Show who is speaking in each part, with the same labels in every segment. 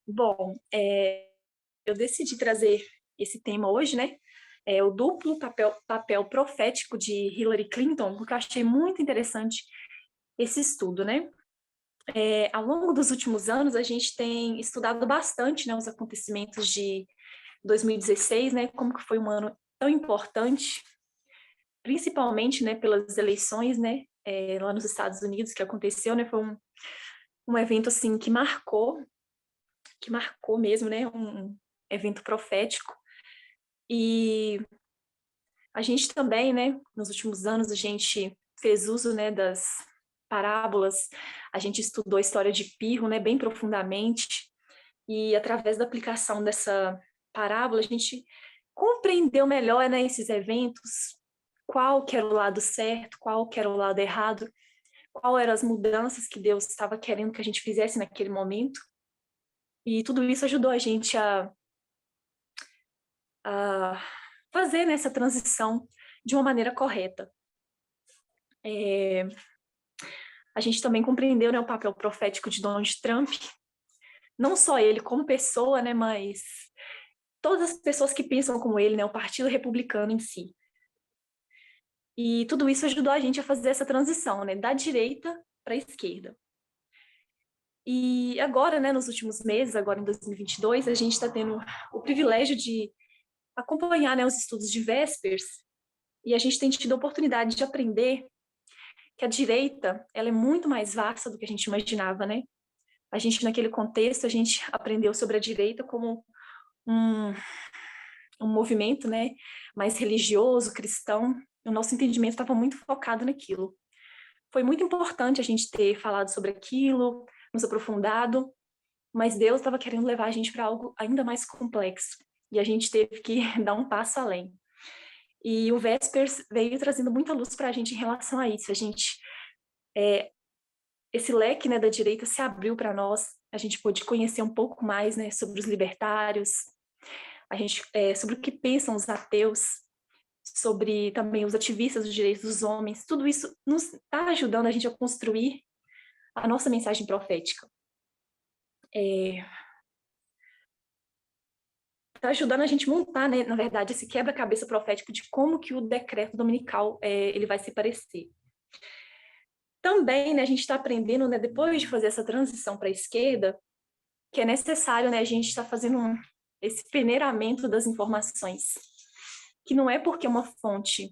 Speaker 1: Bom, eu decidi trazer esse tema hoje, né? O duplo papel profético de Hillary Clinton, porque eu achei muito interessante esse estudo, né? Ao longo dos últimos anos, a gente tem estudado bastante, né, os acontecimentos de 2016, né? Como que foi um ano tão importante, principalmente, né, pelas eleições, né? Lá nos Estados Unidos que aconteceu, né? Foi um evento assim que marcou mesmo, né? Um evento profético. E a gente também, né, nos últimos anos, a gente fez uso, né, das parábolas, a gente estudou a história de Pirro, né, bem profundamente, e através da aplicação dessa parábola, a gente compreendeu melhor, né, esses eventos, qual que era o lado certo, qual que era o lado errado, qual eram as mudanças que Deus estava querendo que a gente fizesse naquele momento, e tudo isso ajudou a gente a fazer nessa transição de uma maneira correta. É, a gente também compreendeu, né, o papel profético de Donald Trump, não só ele como pessoa, né, mas todas as pessoas que pensam como ele, né, o Partido Republicano em si. E tudo isso ajudou a gente a fazer essa transição, né, da direita para a esquerda. E agora, né, nos últimos meses, agora em 2022, a gente está tendo o privilégio de acompanhar, né, os estudos de Vespers, e a gente tem tido a oportunidade de aprender que a direita, ela é muito mais vasta do que a gente imaginava, né? A gente, naquele contexto, a gente aprendeu sobre a direita como um, um movimento, né, mais religioso, cristão. O nosso entendimento estava muito focado naquilo. Foi muito importante a gente ter falado sobre aquilo, nos aprofundado, mas Deus estava querendo levar a gente para algo ainda mais complexo. E a gente teve que dar um passo além. E o Vespers veio trazendo muita luz para a gente em relação a isso. A gente, esse leque, né, da direita se abriu para nós. A gente pôde conhecer um pouco mais, né, sobre os libertários, sobre o que pensam os ateus, sobre também os ativistas dos direitos dos homens. Tudo isso nos está ajudando a gente a construir a nossa mensagem profética. Está ajudando a gente montar, né, na verdade, esse quebra-cabeça profético de como que o decreto dominical ele vai se parecer. Também, né, a gente está aprendendo, né, depois de fazer essa transição para a esquerda, que é necessário, né, a gente estar fazendo esse peneiramento das informações, que não é porque uma fonte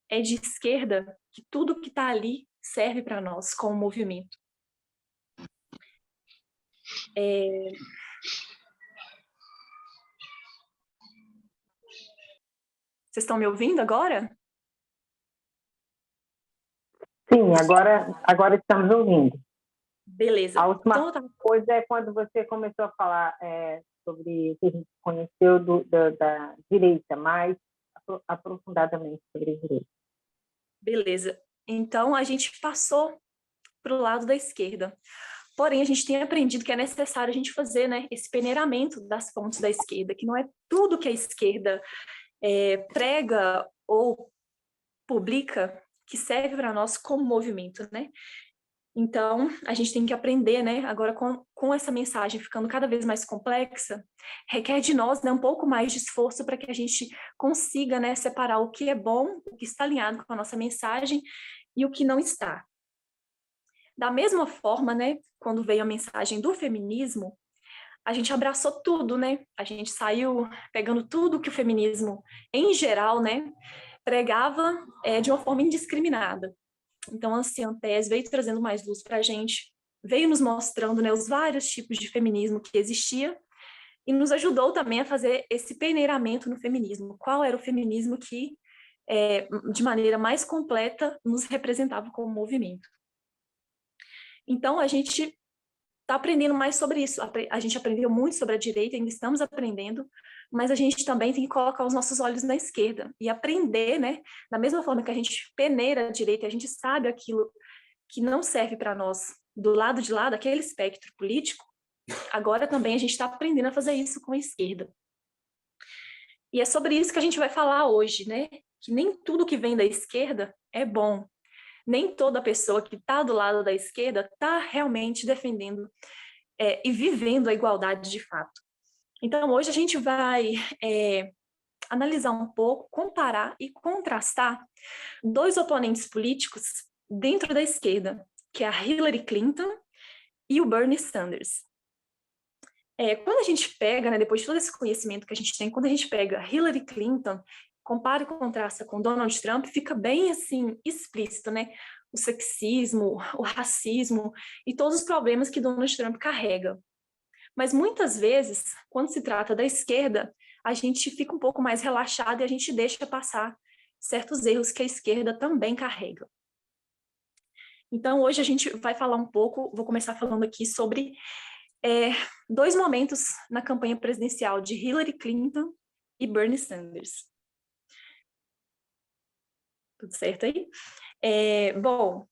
Speaker 1: é de esquerda que tudo que está ali serve para nós como movimento. Vocês estão me ouvindo agora?
Speaker 2: Sim, agora estamos ouvindo.
Speaker 1: Beleza.
Speaker 2: A última
Speaker 1: Então,
Speaker 2: coisa é quando você começou a falar sobre o que a gente conheceu da direita, mais aprofundadamente sobre a direita.
Speaker 1: beleza. Então, a gente passou para o lado da esquerda. Porém, a gente tem aprendido que é necessário a gente fazer, né, esse peneiramento das fontes da esquerda, que não é tudo que a esquerda prega ou publica que serve para nós como movimento, né? Então, a gente tem que aprender, né, agora com essa mensagem ficando cada vez mais complexa, requer de nós, né, um pouco mais de esforço para que a gente consiga, né, separar o que é bom, o que está alinhado com a nossa mensagem e o que não está. Da mesma forma, né, quando veio a mensagem do feminismo, a gente abraçou tudo, né? A gente saiu pegando tudo que o feminismo, em geral, né, pregava de uma forma indiscriminada. Então, assim, a Ciantés veio trazendo mais luz para a gente, veio nos mostrando, né, os vários tipos de feminismo que existia e nos ajudou também a fazer esse peneiramento no feminismo. Qual era o feminismo que, de maneira mais completa, nos representava como movimento. Então, a gente está aprendendo mais sobre isso. A gente aprendeu muito sobre a direita, ainda estamos aprendendo, mas a gente também tem que colocar os nossos olhos na esquerda e aprender, né? Da mesma forma que a gente peneira a direita, a gente sabe aquilo que não serve para nós do lado de lá, daquele espectro político, agora também a gente está aprendendo a fazer isso com a esquerda. E é sobre isso que a gente vai falar hoje, né? Que nem tudo que vem da esquerda é bom. Nem toda pessoa que está do lado da esquerda está realmente defendendo e vivendo a igualdade de fato. Então, hoje a gente vai analisar um pouco, comparar e contrastar dois oponentes políticos dentro da esquerda, que é a Hillary Clinton e o Bernie Sanders. Quando a gente pega, né, depois de todo esse conhecimento que a gente tem, quando a gente pega Hillary Clinton, compara e contrasta com Donald Trump, fica bem assim explícito, né? O sexismo, o racismo e todos os problemas que Donald Trump carrega. Mas muitas vezes, quando se trata da esquerda, a gente fica um pouco mais relaxado e a gente deixa passar certos erros que a esquerda também carrega. Então, hoje a gente vai falar um pouco, vou começar falando aqui sobre dois momentos na campanha presidencial de Hillary Clinton e Bernie Sanders. Tudo certo aí? Bom,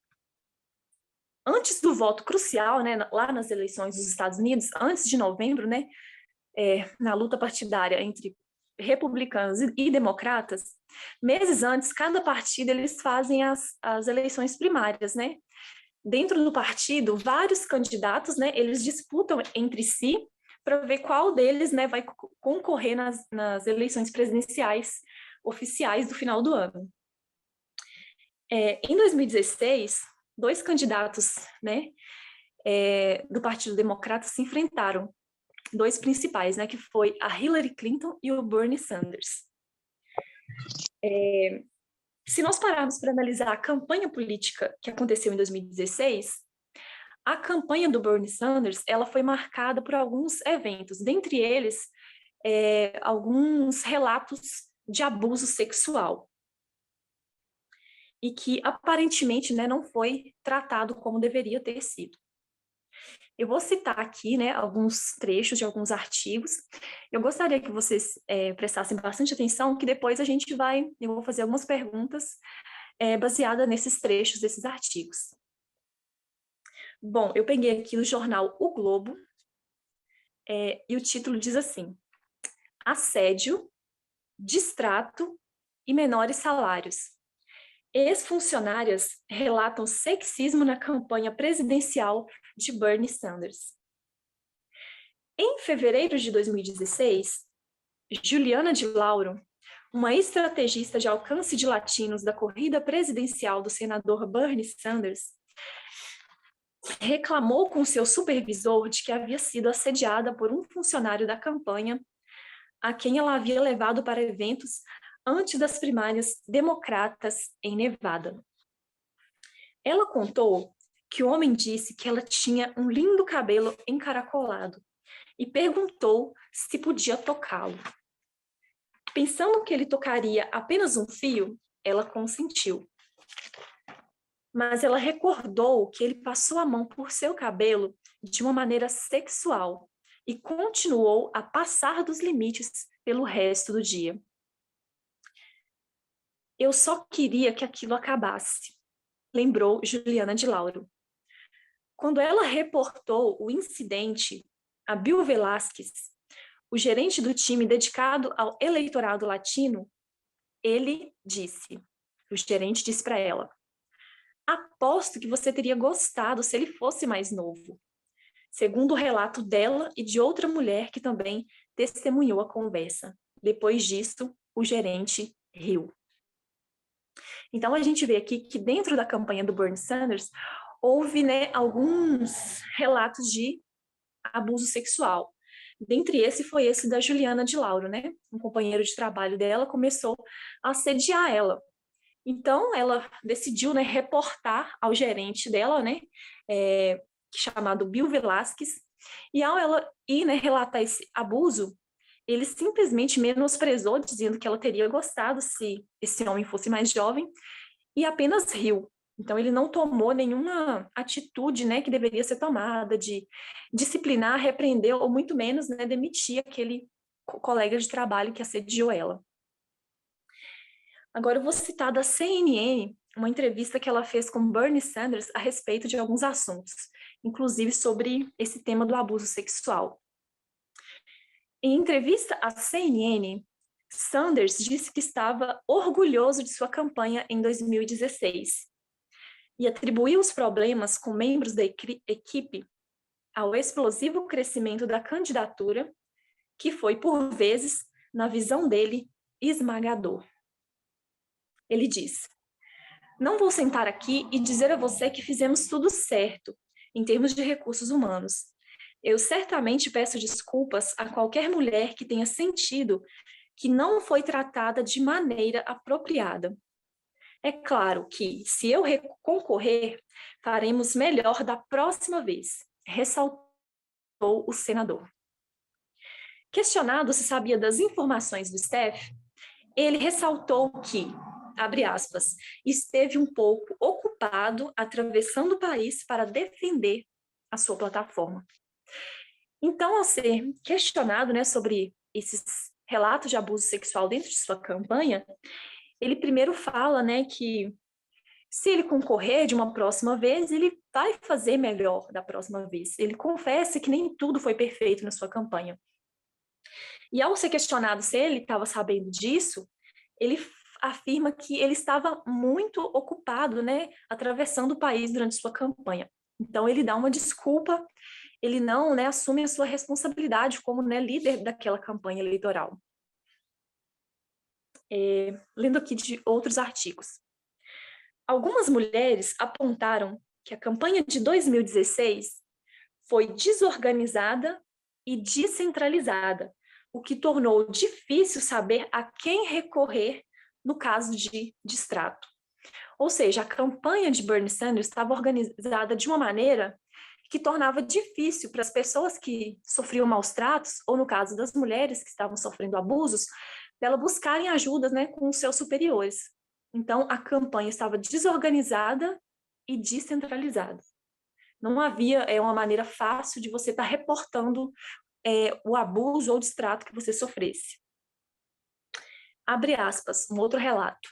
Speaker 1: antes do voto crucial, né, lá nas eleições dos Estados Unidos, antes de novembro, né, na luta partidária entre republicanos e democratas, meses antes, cada partido eles fazem as eleições primárias, né? Dentro do partido, vários candidatos, né, eles disputam entre si para ver qual deles, né, vai concorrer nas eleições presidenciais oficiais do final do ano. Em 2016, dois candidatos, né, do Partido Democrata se enfrentaram, dois principais, né, que foi a Hillary Clinton e o Bernie Sanders. Se nós pararmos para analisar a campanha política que aconteceu em 2016, a campanha do Bernie Sanders ela foi marcada por alguns eventos, dentre eles alguns relatos de abuso sexual e que aparentemente, né, não foi tratado como deveria ter sido. Eu vou citar aqui, né, alguns trechos de alguns artigos. Eu gostaria que vocês prestassem bastante atenção, que depois eu vou fazer algumas perguntas baseadas nesses trechos desses artigos. Bom, eu peguei aqui o jornal O Globo, e o título diz assim: Assédio, distrato e menores salários. Ex-funcionárias relatam sexismo na campanha presidencial de Bernie Sanders. Em fevereiro de 2016, Juliana de Lauro, uma estrategista de alcance de latinos da corrida presidencial do senador Bernie Sanders, reclamou com seu supervisor de que havia sido assediada por um funcionário da campanha a quem ela havia levado para eventos antes das primárias democratas em Nevada. Ela contou que o homem disse que ela tinha um lindo cabelo encaracolado e perguntou se podia tocá-lo. Pensando que ele tocaria apenas um fio, ela consentiu. Mas ela recordou que ele passou a mão por seu cabelo de uma maneira sexual e continuou a passar dos limites pelo resto do dia. Eu só queria que aquilo acabasse, lembrou Juliana de Lauro. Quando ela reportou o incidente a Bill Velasquez, o gerente do time dedicado ao eleitorado latino, o gerente disse para ela: aposto que você teria gostado se ele fosse mais novo. Segundo o relato dela e de outra mulher que também testemunhou a conversa. Depois disso, o gerente riu. Então, a gente vê aqui que dentro da campanha do Bernie Sanders, houve, né, alguns relatos de abuso sexual. Dentre esse foi esse da Juliana de Lauro, né? Um companheiro de trabalho dela começou a assediar ela. Então, ela decidiu, né, reportar ao gerente dela, né, chamado Bill Velasquez, e ao ela ir, né, relatar esse abuso, ele simplesmente menosprezou, dizendo que ela teria gostado se esse homem fosse mais jovem, e apenas riu. Então, ele não tomou nenhuma atitude, né, que deveria ser tomada de disciplinar, repreender, ou muito menos, né, demitir aquele colega de trabalho que assediou ela. Agora, eu vou citar da CNN uma entrevista que ela fez com Bernie Sanders a respeito de alguns assuntos, inclusive sobre esse tema do abuso sexual. Em entrevista à CNN, Sanders disse que estava orgulhoso de sua campanha em 2016 e atribuiu os problemas com membros da equipe ao explosivo crescimento da candidatura, que foi, por vezes, na visão dele, esmagador. Ele diz: não vou sentar aqui e dizer a você que fizemos tudo certo, em termos de recursos humanos. Eu certamente peço desculpas a qualquer mulher que tenha sentido que não foi tratada de maneira apropriada. É claro que, se eu concorrer, faremos melhor da próxima vez, ressaltou o senador. Questionado se sabia das informações do STF, ele ressaltou que, abre aspas, esteve um pouco ocupado atravessando o país para defender a sua plataforma. Então, ao ser questionado, né, sobre esses relatos de abuso sexual dentro de sua campanha, ele primeiro fala, né, que se ele concorrer de uma próxima vez, ele vai fazer melhor da próxima vez. Ele confessa que nem tudo foi perfeito na sua campanha. E ao ser questionado se ele estava sabendo disso, ele afirma que ele estava muito ocupado, né, atravessando o país durante sua campanha. Então ele dá uma desculpa, ele não, né, assume a sua responsabilidade como, né, líder daquela campanha eleitoral. Lendo aqui de outros artigos. Algumas mulheres apontaram que a campanha de 2016 foi desorganizada e descentralizada, o que tornou difícil saber a quem recorrer no caso de distrato. Ou seja, a campanha de Bernie Sanders estava organizada de uma maneira que tornava difícil para as pessoas que sofriam maus tratos, ou no caso das mulheres que estavam sofrendo abusos, dela buscarem ajuda, né, com os seus superiores. Então, a campanha estava desorganizada e descentralizada. Não havia uma maneira fácil de você estar reportando o abuso ou distrato que você sofresse. Abre aspas, um outro relato.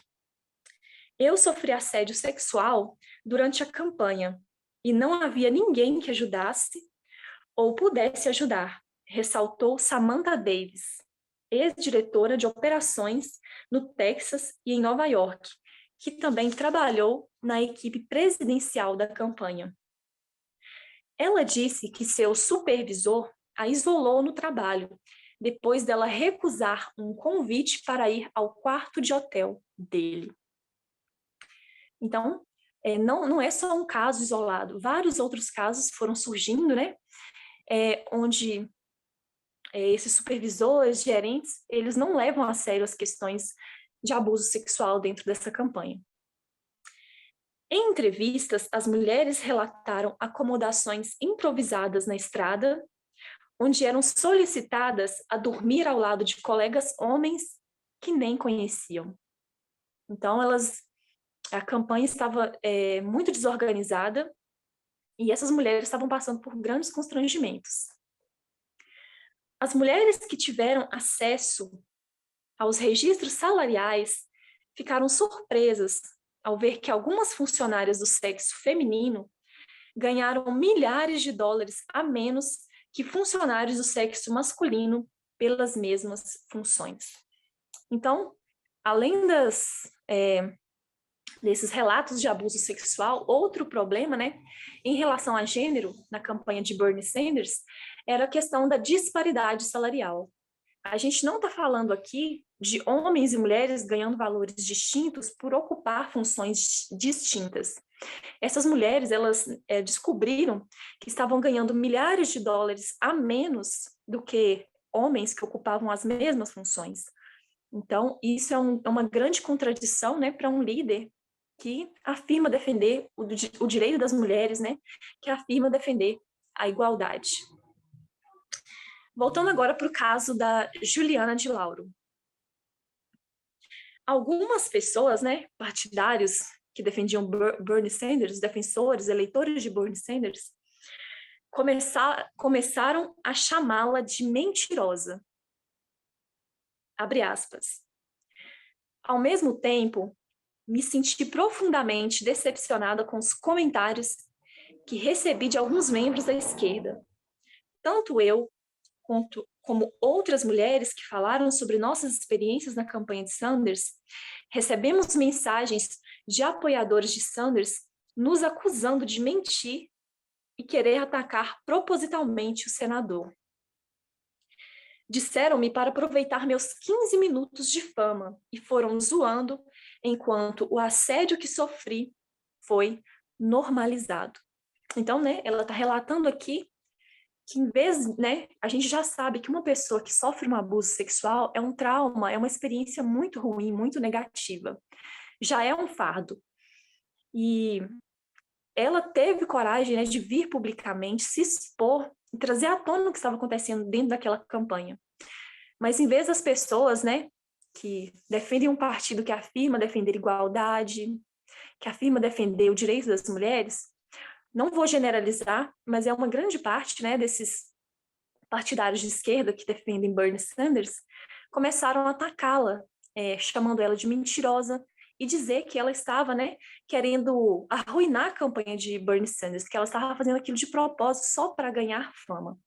Speaker 1: Eu sofri assédio sexual durante a campanha e não havia ninguém que ajudasse ou pudesse ajudar, ressaltou Samantha Davis, ex-diretora de operações no Texas e em Nova York, que também trabalhou na equipe presidencial da campanha. Ela disse que seu supervisor a isolou no trabalho, depois dela recusar um convite para ir ao quarto de hotel dele. Então, não é só um caso isolado, vários outros casos foram surgindo, né, onde esses supervisores, gerentes, eles não levam a sério as questões de abuso sexual dentro dessa campanha. Em entrevistas, as mulheres relataram acomodações improvisadas na estrada, onde eram solicitadas a dormir ao lado de colegas homens que nem conheciam. Então, a campanha estava muito desorganizada e essas mulheres estavam passando por grandes constrangimentos. As mulheres que tiveram acesso aos registros salariais ficaram surpresas ao ver que algumas funcionárias do sexo feminino ganharam milhares de dólares a menos que funcionários do sexo masculino pelas mesmas funções. Então, além desses relatos de abuso sexual, outro problema, né, em relação a gênero, na campanha de Bernie Sanders, era a questão da disparidade salarial. A gente não está falando aqui de homens e mulheres ganhando valores distintos por ocupar funções distintas. Essas mulheres, elas descobriram que estavam ganhando milhares de dólares a menos do que homens que ocupavam as mesmas funções. Então, isso é uma grande contradição, né, para um líder que afirma defender o direito das mulheres, né, que afirma defender a igualdade. Voltando agora para o caso da Juliana de Lauro. Algumas pessoas, né, partidários que defendiam Bernie Sanders, defensores, eleitores de Bernie Sanders, começaram a chamá-la de mentirosa. Abre aspas. Ao mesmo tempo, me senti profundamente decepcionada com os comentários que recebi de alguns membros da esquerda. Tanto eu, como outras mulheres que falaram sobre nossas experiências na campanha de Sanders, recebemos mensagens de apoiadores de Sanders nos acusando de mentir e querer atacar propositalmente o senador. Disseram-me para aproveitar meus 15 minutos de fama e foram zoando enquanto o assédio que sofri foi normalizado. Então, né, ela está relatando aqui que em vez, né, a gente já sabe que uma pessoa que sofre um abuso sexual é um trauma, é uma experiência muito ruim, muito negativa. Já é um fardo. E ela teve coragem, né, de vir publicamente, se expor e trazer à tona o que estava acontecendo dentro daquela campanha. Mas em vez das pessoas, né, que defendem um partido que afirma defender igualdade, que afirma defender o direito das mulheres, não vou generalizar, mas é uma grande parte, né, desses partidários de esquerda que defendem Bernie Sanders, começaram a atacá-la, chamando ela de mentirosa e dizer que ela estava, né, querendo arruinar a campanha de Bernie Sanders, que ela estava fazendo aquilo de propósito só para ganhar fama.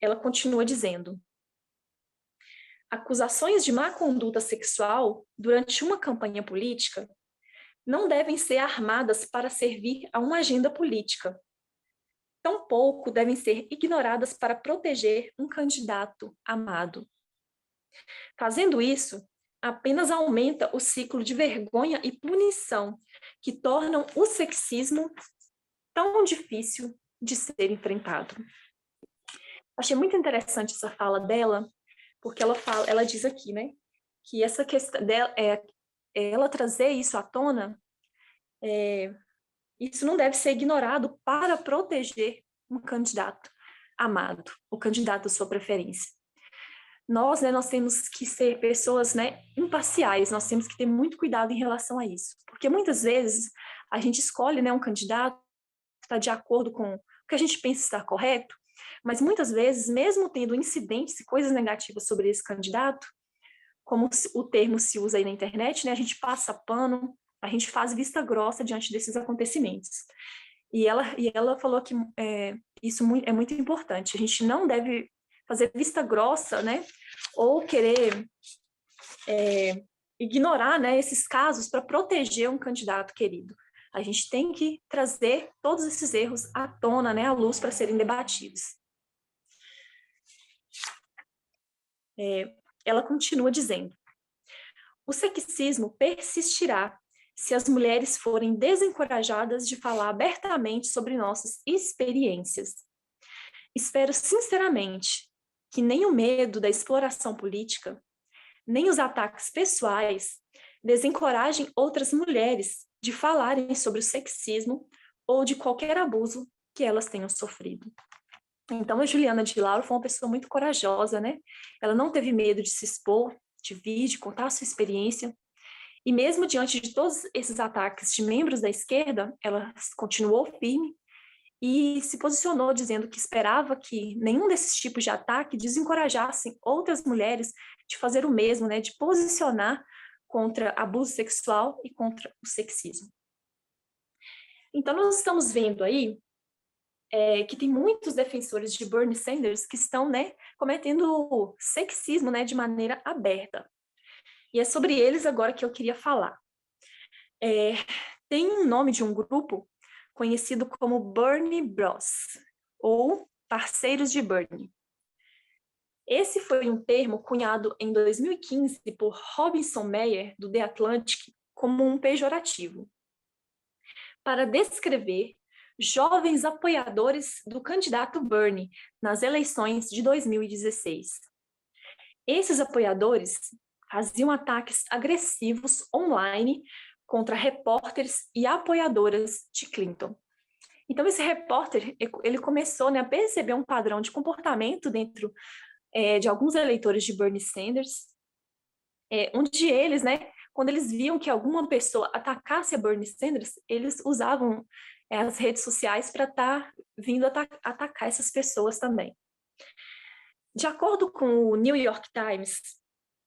Speaker 1: Ela continua dizendo: acusações de má conduta sexual durante uma campanha política não devem ser armadas para servir a uma agenda política. Tampouco devem ser ignoradas para proteger um candidato amado. Fazendo isso, apenas aumenta o ciclo de vergonha e punição que tornam o sexismo tão difícil de ser enfrentado. Achei muito interessante essa fala dela, porque ela diz aqui, né, que essa questão dela, ela trazer isso à tona, isso não deve ser ignorado para proteger um candidato amado, o candidato da sua preferência. Nós, né, nós temos que ser pessoas, né, imparciais, nós temos que ter muito cuidado em relação a isso, porque muitas vezes a gente escolhe, né, um candidato que está de acordo com o que a gente pensa estar correto, mas muitas vezes, mesmo tendo incidentes e coisas negativas sobre esse candidato, como o termo se usa aí na internet, né, a gente passa pano, a gente faz vista grossa diante desses acontecimentos. E ela falou que isso é muito importante, a gente não deve fazer vista grossa, né, ou querer ignorar, né, esses casos para proteger um candidato querido. A gente tem que trazer todos esses erros à tona, né, à luz para serem debatidos. Ela continua dizendo: o sexismo persistirá se as mulheres forem desencorajadas de falar abertamente sobre nossas experiências. Espero sinceramente que nem o medo da exploração política, nem os ataques pessoais desencorajem outras mulheres de falarem sobre o sexismo ou de qualquer abuso que elas tenham sofrido. Então, a Juliana de Lauro foi uma pessoa muito corajosa, né? Ela não teve medo de se expor, de vir, de contar a sua experiência. E mesmo diante de todos esses ataques de membros da esquerda, ela continuou firme e se posicionou dizendo que esperava que nenhum desses tipos de ataque desencorajassem outras mulheres de fazer o mesmo, né? De posicionar contra abuso sexual e contra o sexismo. Então, nós estamos vendo aí que tem muitos defensores de Bernie Sanders que estão, né, cometendo sexismo, né, de maneira aberta. E é sobre eles agora que eu queria falar. Tem um nome de um grupo conhecido como Bernie Bros, ou Parceiros de Bernie. Esse foi um termo cunhado em 2015 por Robinson Meyer, do The Atlantic, como um pejorativo, para descrever jovens apoiadores do candidato Bernie nas eleições de 2016. Esses apoiadores faziam ataques agressivos online contra repórteres e apoiadoras de Clinton. Então, esse repórter, ele começou, né, a perceber um padrão de comportamento dentro de alguns eleitores de Bernie Sanders, onde eles, né, quando eles viam que alguma pessoa atacasse a Bernie Sanders, eles usavam as redes sociais para estar vindo atacar essas pessoas também. De acordo com o New York Times,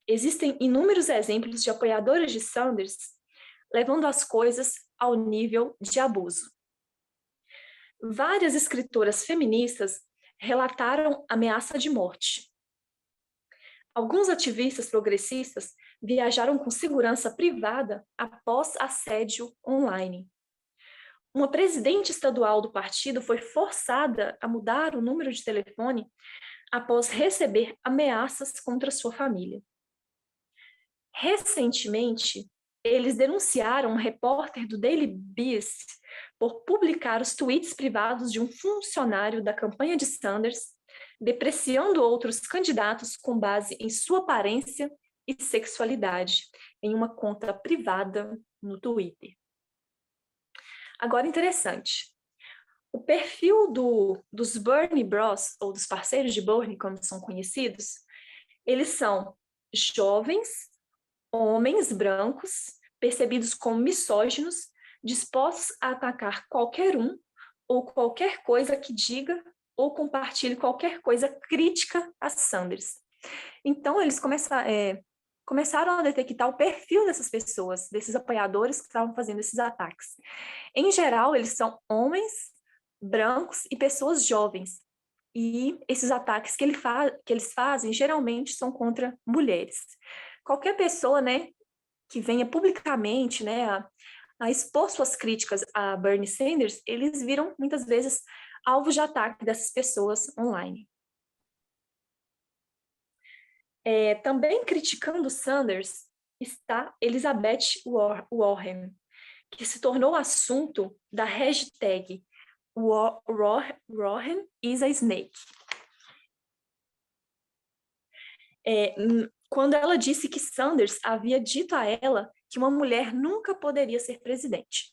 Speaker 1: existem inúmeros exemplos de apoiadores de Sanders levando as coisas ao nível de abuso. Várias escritoras feministas relataram ameaça de morte. Alguns ativistas progressistas viajaram com segurança privada após assédio online. uma presidente estadual do partido foi forçada a mudar o número de telefone após receber ameaças contra sua família. Recentemente, eles denunciaram um repórter do Daily Beast por publicar os tweets privados de um funcionário da campanha de Sanders, depreciando outros candidatos com base em sua aparência e sexualidade, em uma conta privada no Twitter. Agora, interessante. O perfil dos Bernie Bros, ou dos parceiros de Bernie, como são conhecidos, eles são jovens, homens brancos, percebidos como misóginos, dispostos a atacar qualquer um ou qualquer coisa que diga ou compartilhe qualquer coisa crítica a Sanders. Então, eles começaram a detectar o perfil dessas pessoas, desses apoiadores que estavam fazendo esses ataques. Em geral, eles são homens, brancos e pessoas jovens. E esses ataques que eles fazem, geralmente, são contra mulheres. Qualquer pessoa, né, que venha publicamente, né, a expor suas críticas a Bernie Sanders, eles viram, muitas vezes, alvo de ataque dessas pessoas online. Também criticando Sanders está Elizabeth Warren, que se tornou assunto da hashtag Warren is a Snake. Quando ela disse que Sanders havia dito a ela que uma mulher nunca poderia ser presidente.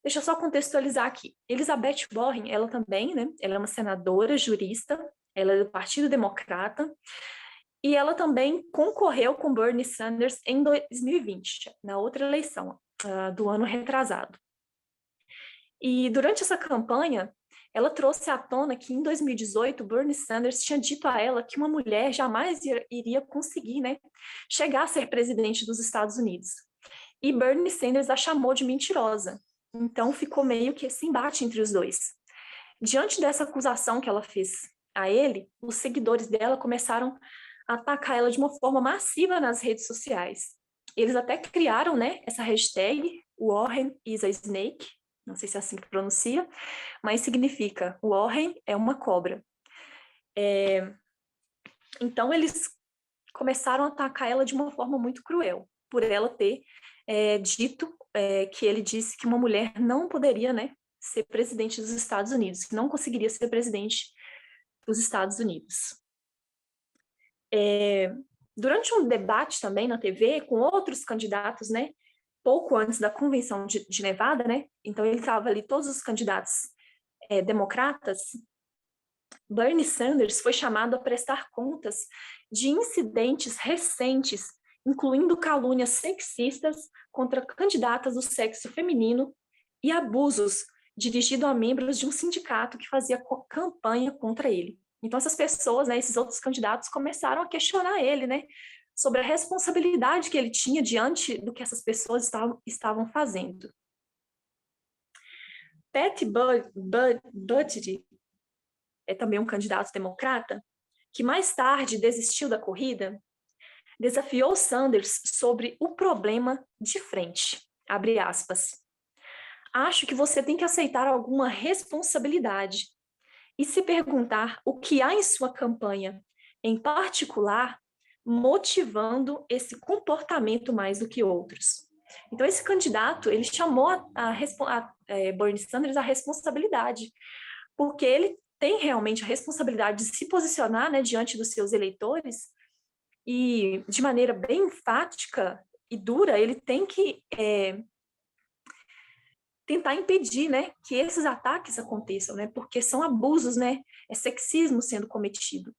Speaker 1: Deixa eu só contextualizar aqui. Elizabeth Warren, ela também, né? Ela é uma senadora, jurista, ela é do Partido Democrata, e ela também concorreu com Bernie Sanders em 2020, na outra eleição, do ano retrasado. E durante essa campanha, ela trouxe à tona que em 2018, Bernie Sanders tinha dito a ela que uma mulher jamais iria conseguir, né, chegar a ser presidente dos Estados Unidos. E Bernie Sanders a chamou de mentirosa. Então ficou meio que esse embate entre os dois. Diante dessa acusação que ela fez a ele, os seguidores dela começaram a atacar ela de uma forma massiva nas redes sociais. Eles até criaram, né, essa hashtag Warren is a Snake, não sei se é assim que pronuncia, mas significa Warren é uma cobra. Então, eles começaram a atacar ela de uma forma muito cruel, por ela ter dito que ele disse que uma mulher não poderia, né, ser presidente dos Estados Unidos, que não conseguiria ser presidente dos Estados Unidos. Durante um debate também na TV, com outros candidatos, né, pouco antes da convenção de Nevada, né, então ele estava ali, todos os candidatos democratas, Bernie Sanders foi chamado a prestar contas de incidentes recentes, incluindo calúnias sexistas contra candidatas do sexo feminino e abusos dirigidos a membros de um sindicato que fazia campanha contra ele. Então essas pessoas, né, esses outros candidatos começaram a questionar ele, né, sobre a responsabilidade que ele tinha diante do que essas pessoas estavam fazendo. Pete Buttigieg é também um candidato democrata, que mais tarde desistiu da corrida, desafiou Sanders sobre o problema de frente, abre aspas. Acho que você tem que aceitar alguma responsabilidade e se perguntar o que há em sua campanha, em particular, motivando esse comportamento mais do que outros. Então, esse candidato, ele chamou Bernie Sanders à responsabilidade, porque ele tem realmente a responsabilidade de se posicionar, né, diante dos seus eleitores e, de maneira bem enfática e dura, ele tem que tentar impedir, né, que esses ataques aconteçam, né, porque são abusos, né, é sexismo sendo cometido.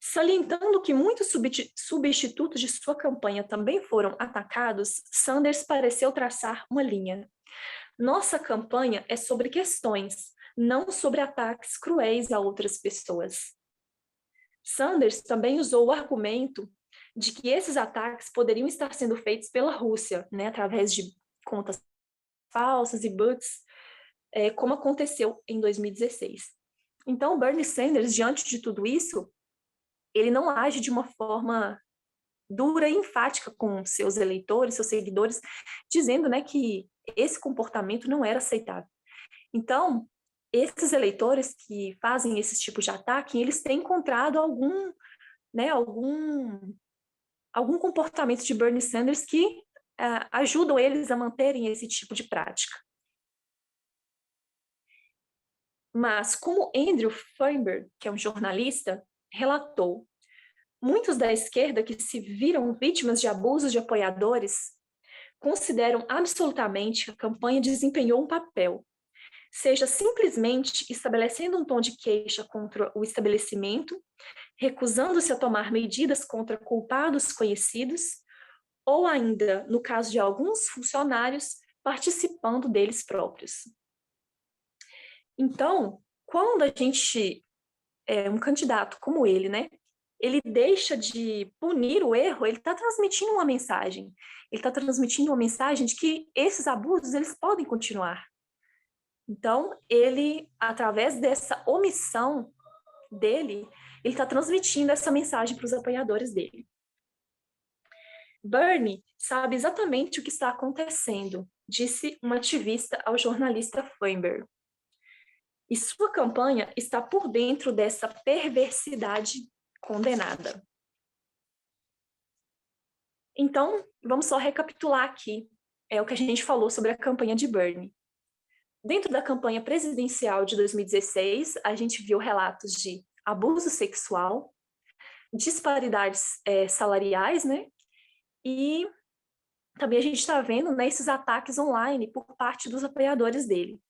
Speaker 1: Salientando que muitos substitutos de sua campanha também foram atacados, Sanders pareceu traçar uma linha. Nossa campanha é sobre questões, não sobre ataques cruéis a outras pessoas. Sanders também usou o argumento de que esses ataques poderiam estar sendo feitos pela Rússia, né, através de contas falsas e bots, como aconteceu em 2016. Então, Bernie Sanders, diante de tudo isso, ele não age de uma forma dura e enfática com seus eleitores, seus seguidores, dizendo, né, que esse comportamento não era aceitável. Então, esses eleitores que fazem esse tipo de ataque, eles têm encontrado algum comportamento de Bernie Sanders que ajudam eles a manterem esse tipo de prática. Mas, como Andrew Feinberg, que é um jornalista, relatou, muitos da esquerda que se viram vítimas de abusos de apoiadores consideram absolutamente que a campanha desempenhou um papel, seja simplesmente estabelecendo um tom de queixa contra o estabelecimento, recusando-se a tomar medidas contra culpados conhecidos, ou ainda, no caso de alguns funcionários, participando deles próprios. Então, quando a gente um candidato como ele, né, ele deixa de punir o erro, ele está transmitindo uma mensagem. Ele está transmitindo uma mensagem de que esses abusos, eles podem continuar. Então, ele, através dessa omissão dele, ele está transmitindo essa mensagem para os apoiadores dele. Bernie sabe exatamente o que está acontecendo, disse uma ativista ao jornalista Feinberg. E sua campanha está por dentro dessa perversidade condenada. Então, vamos só recapitular aqui o que a gente falou sobre a campanha de Bernie. Dentro da campanha presidencial de 2016, a gente viu relatos de abuso sexual, disparidades salariais, né? E também a gente está vendo, né, esses ataques online por parte dos apoiadores dele.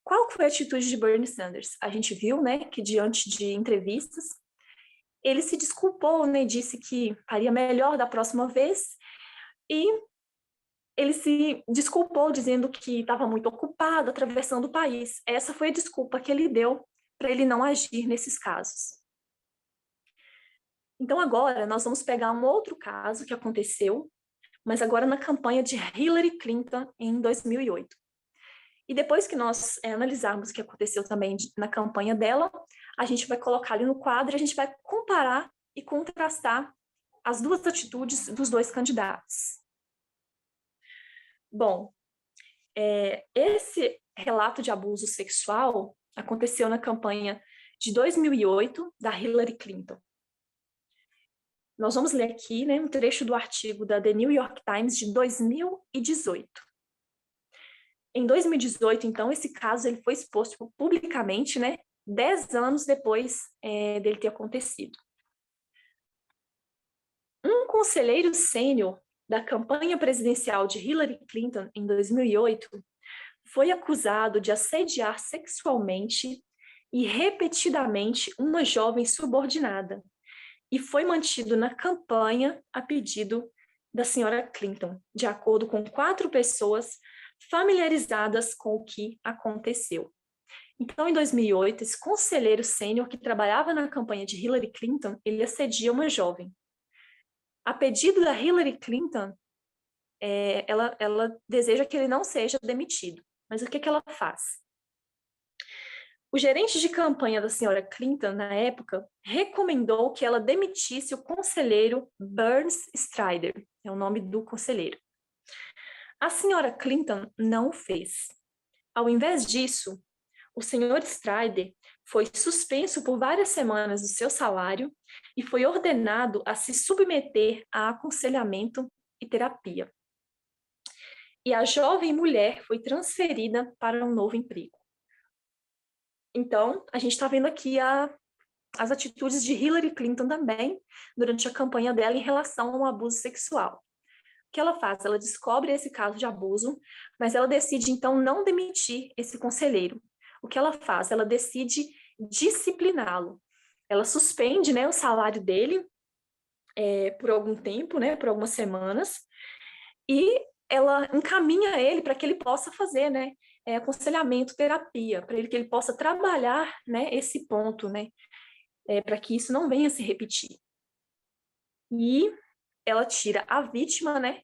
Speaker 1: Qual foi a atitude de Bernie Sanders? A gente viu, né, que diante de entrevistas, ele se desculpou, né, disse que faria melhor da próxima vez e ele se desculpou dizendo que estava muito ocupado atravessando o país. Essa foi a desculpa que ele deu para ele não agir nesses casos. Então agora nós vamos pegar um outro caso que aconteceu, mas agora na campanha de Hillary Clinton em 2008. E depois que nós analisarmos o que aconteceu também na campanha dela, a gente vai colocar ali no quadro e a gente vai comparar e contrastar as duas atitudes dos dois candidatos. Bom, esse relato de abuso sexual aconteceu na campanha de 2008 da Hillary Clinton. Nós vamos ler aqui, né, um trecho do artigo da The New York Times de 2018. Em 2018, então, esse caso ele foi exposto publicamente, né, 10 anos depois dele ter acontecido. Um conselheiro sênior da campanha presidencial de Hillary Clinton em 2008 foi acusado de assediar sexualmente e repetidamente uma jovem subordinada e foi mantido na campanha a pedido da senhora Clinton, de acordo com 4 pessoas familiarizadas com o que aconteceu. Então, em 2008, esse conselheiro sênior que trabalhava na campanha de Hillary Clinton, ele assedia uma jovem. A pedido da Hillary Clinton, ela deseja que ele não seja demitido. Mas o que ela faz? O gerente de campanha da senhora Clinton, na época, recomendou que ela demitisse o conselheiro Burns Strider, é o nome do conselheiro. A senhora Clinton não o fez. Ao invés disso, o senhor Strider foi suspenso por várias semanas do seu salário e foi ordenado a se submeter a aconselhamento e terapia. E a jovem mulher foi transferida para um novo emprego. Então, a gente está vendo aqui as atitudes de Hillary Clinton também, durante a campanha dela em relação ao abuso sexual. O que ela faz? Ela descobre esse caso de abuso, mas ela decide, então, não demitir esse conselheiro. O que ela faz? Ela decide discipliná-lo. Ela suspende, né, o salário dele por algum tempo, né, por algumas semanas, e ela encaminha ele para que ele possa fazer, né, aconselhamento, terapia, para que ele possa trabalhar, né, esse ponto, né, para que isso não venha a se repetir. E ela tira a vítima, né,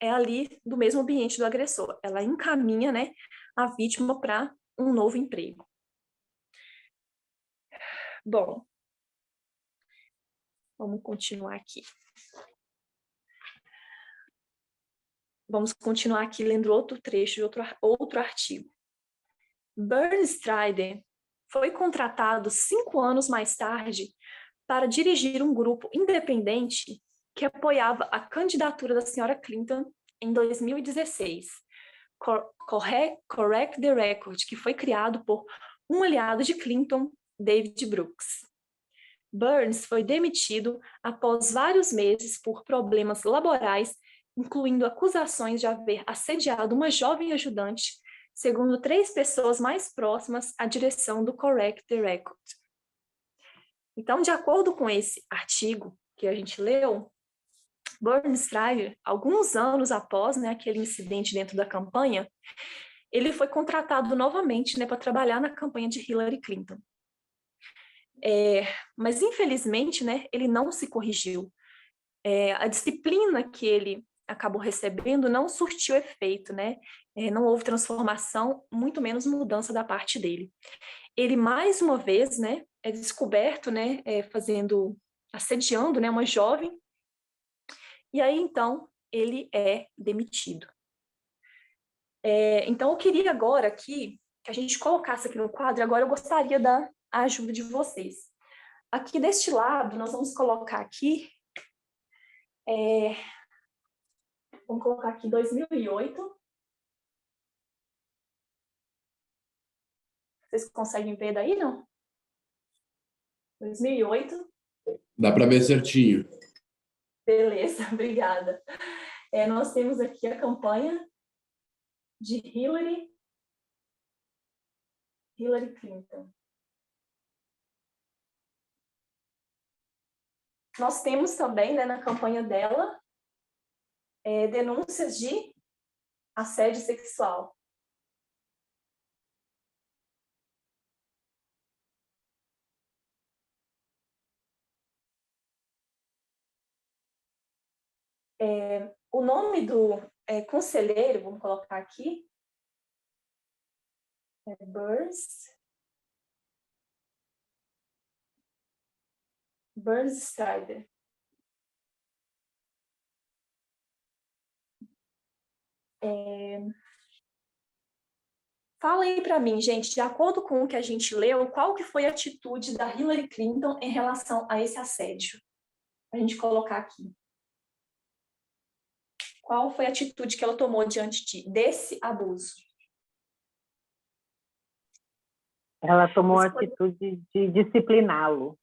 Speaker 1: ali do mesmo ambiente do agressor. Ela encaminha, né, a vítima para um novo emprego. Bom, vamos continuar aqui. Vamos continuar aqui lendo outro trecho de outro artigo. Bernsteider foi contratado 5 anos mais tarde para dirigir um grupo independente que apoiava a candidatura da senhora Clinton em 2016, Correct the Record, que foi criado por um aliado de Clinton, David Brooks. Burns foi demitido após vários meses por problemas laborais, incluindo acusações de haver assediado uma jovem ajudante, segundo 3 pessoas mais próximas à direção do Correct the Record. Então, de acordo com esse artigo que a gente leu, Bernsteider, alguns anos após, né, aquele incidente dentro da campanha, ele foi contratado novamente, né, para trabalhar na campanha de Hillary Clinton. Mas, infelizmente, né, ele não se corrigiu. A disciplina que ele acabou recebendo não surtiu efeito, né? Não houve transformação, muito menos mudança da parte dele. Ele, mais uma vez, né, é descoberto, né, assediando, né, uma jovem, e aí, então, ele é demitido. Então, eu queria agora aqui, que a gente colocasse aqui no quadro, agora eu gostaria da ajuda de vocês. Aqui deste lado, nós vamos colocar aqui, vamos colocar aqui 2008. Vocês conseguem ver daí, não? 2008.
Speaker 3: Dá para ver certinho.
Speaker 1: Beleza, obrigada. Nós temos aqui a campanha de Hillary Clinton. Nós temos também, né, na campanha dela, denúncias de assédio sexual. O nome do conselheiro, vamos colocar aqui, Bernsteider. Fala aí para mim, gente, de acordo com o que a gente leu, qual que foi a atitude da Hillary Clinton em relação a esse assédio? A gente colocar aqui. Qual foi a atitude que ela tomou diante desse abuso?
Speaker 2: Ela tomou a atitude de discipliná-lo.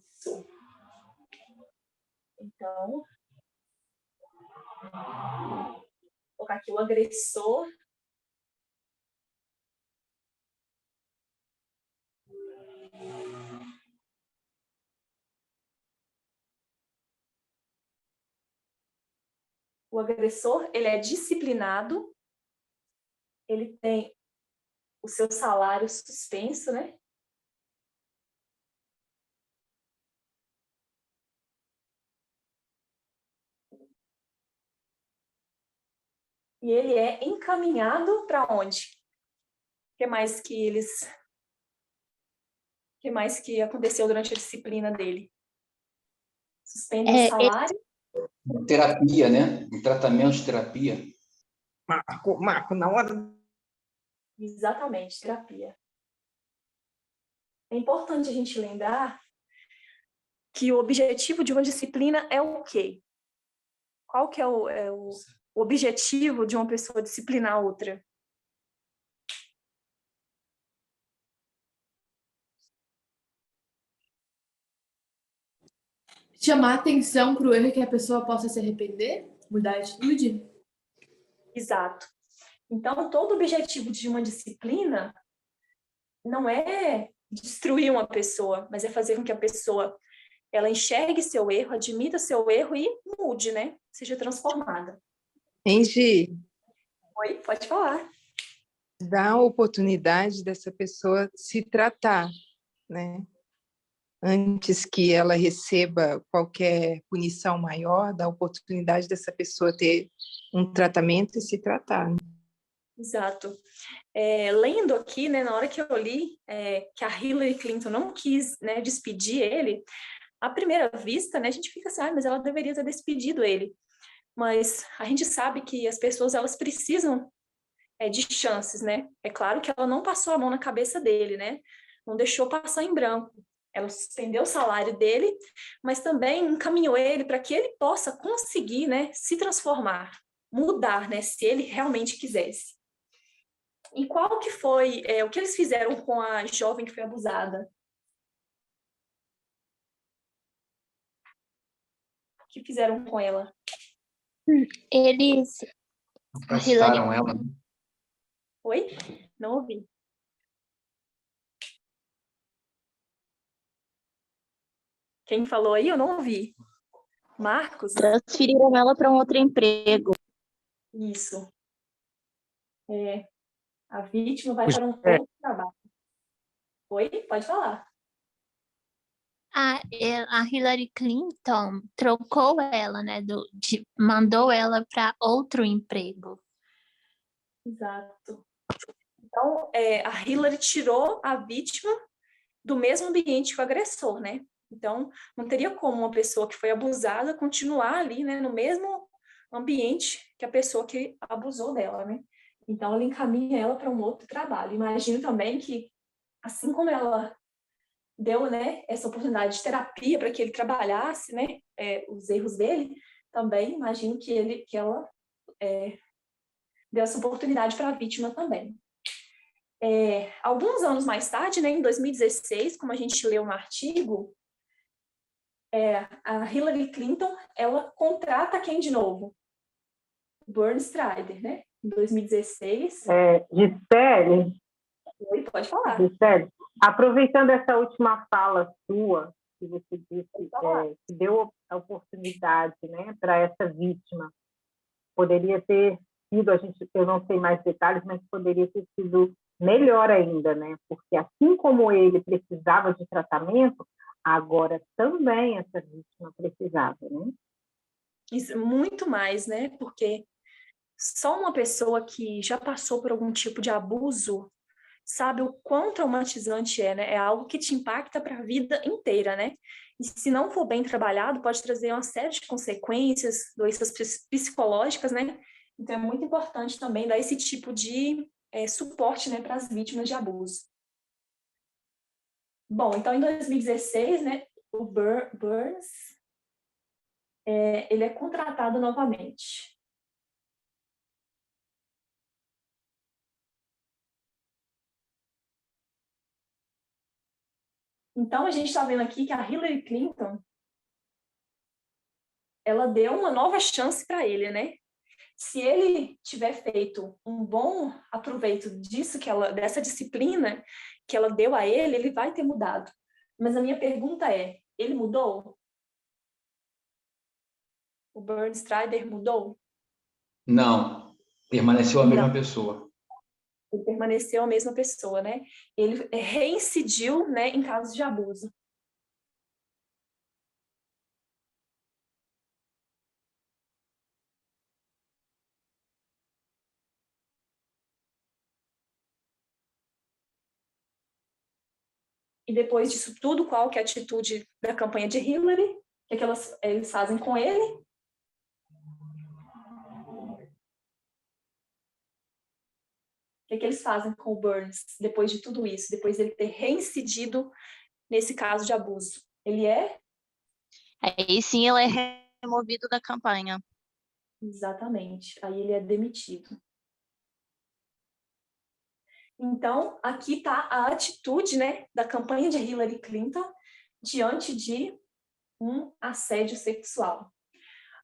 Speaker 1: Isso. Então, vou colocar aqui o agressor. O agressor, ele é disciplinado, ele tem o seu salário suspenso, né? E ele é encaminhado para onde? O que mais que aconteceu durante a disciplina dele? Suspende o salário?
Speaker 4: Terapia, né? Um tratamento de terapia.
Speaker 2: Marco, na hora...
Speaker 1: Exatamente, terapia. É importante a gente lembrar que o objetivo de uma disciplina é o quê? Qual que é o objetivo de uma pessoa disciplinar a outra?
Speaker 5: Chamar atenção para o erro que a pessoa possa se arrepender? Mudar a atitude?
Speaker 1: Exato. Então, todo objetivo de uma disciplina não é destruir uma pessoa, mas é fazer com que a pessoa ela enxergue seu erro, admita seu erro e mude, né? Seja transformada.
Speaker 6: Gi,
Speaker 1: Oi, pode falar.
Speaker 6: dá a oportunidade dessa pessoa se tratar, né? Antes que ela receba qualquer punição maior, dá a oportunidade dessa pessoa ter um tratamento e se tratar.
Speaker 1: Exato. Lendo aqui, né, na hora que eu li que a Hillary Clinton não quis, né, despedir ele, à primeira vista, né, a gente fica assim, mas ela deveria ter despedido ele. mas a gente sabe que as pessoas, elas precisam de chances, né? É claro que ela não passou a mão na cabeça dele, né? Não deixou passar em branco. Ela suspendeu o salário dele, mas também encaminhou ele para que ele possa conseguir, né, se transformar, mudar, né, se ele realmente quisesse. E qual que foi, o que eles fizeram com a jovem que foi abusada? O que fizeram com ela?
Speaker 7: Eles. A Hillary.
Speaker 4: Afastaram ela, né?
Speaker 1: Oi? Não ouvi. Quem falou aí? Eu não ouvi. Marcos?
Speaker 7: Transferiram ela para um outro emprego.
Speaker 1: Isso. A vítima vai para um outro trabalho. Oi? Pode falar.
Speaker 7: A Hillary Clinton trocou ela, né? Mandou ela para outro emprego.
Speaker 1: Exato. Então, a Hillary tirou a vítima do mesmo ambiente que o agressor, né? Então, não teria como uma pessoa que foi abusada continuar ali, né, no mesmo ambiente que a pessoa que abusou dela, né? Então, ela encaminha ela para um outro trabalho. Imagino também que, assim como ela deu, né, essa oportunidade de terapia para que ele trabalhasse, né, os erros dele, também imagino que ela deu essa oportunidade para a vítima também. Alguns anos mais tarde, né, em 2016, como a gente leu no artigo, a Hillary Clinton, ela contrata quem de novo? Bernie Strider, né? Em 2016.
Speaker 2: Gisele,
Speaker 1: Pode falar.
Speaker 2: Gisele, aproveitando essa última fala sua, que você disse que deu a oportunidade, né, para essa vítima, poderia ter sido, eu não sei mais detalhes, mas poderia ter sido melhor ainda, né? Porque assim como ele precisava de tratamento, agora também essa vítima precisava, né?
Speaker 1: Isso, muito mais, né? Porque só uma pessoa que já passou por algum tipo de abuso sabe o quão traumatizante né? É algo que te impacta para a vida inteira, né? E se não for bem trabalhado, pode trazer uma série de consequências, doenças psicológicas, né? Então, é muito importante também dar esse tipo de suporte, né, para as vítimas de abuso. Bom, então, em 2016, né, o Burns, ele é contratado novamente. Então, a gente está vendo aqui que a Hillary Clinton, ela deu uma nova chance para ele, né? Se ele tiver feito um bom aproveito disso, dessa disciplina que ela deu a ele vai ter mudado. Mas a minha pergunta é, ele mudou? O Bernie Strider mudou?
Speaker 4: Não, permaneceu a mesma pessoa.
Speaker 1: Ele permaneceu a mesma pessoa, né? Ele reincidiu, né, em casos de abuso. E depois disso tudo, qual que é a atitude da campanha de Hillary? O que é que eles fazem com ele? O que é que eles fazem com o Burns depois de tudo isso? Depois de ele ter reincidido nesse caso de abuso? Ele
Speaker 7: Aí sim ele é removido da campanha.
Speaker 1: Exatamente. Aí ele é demitido. Então, aqui está a atitude, né, da campanha de Hillary Clinton diante de um assédio sexual.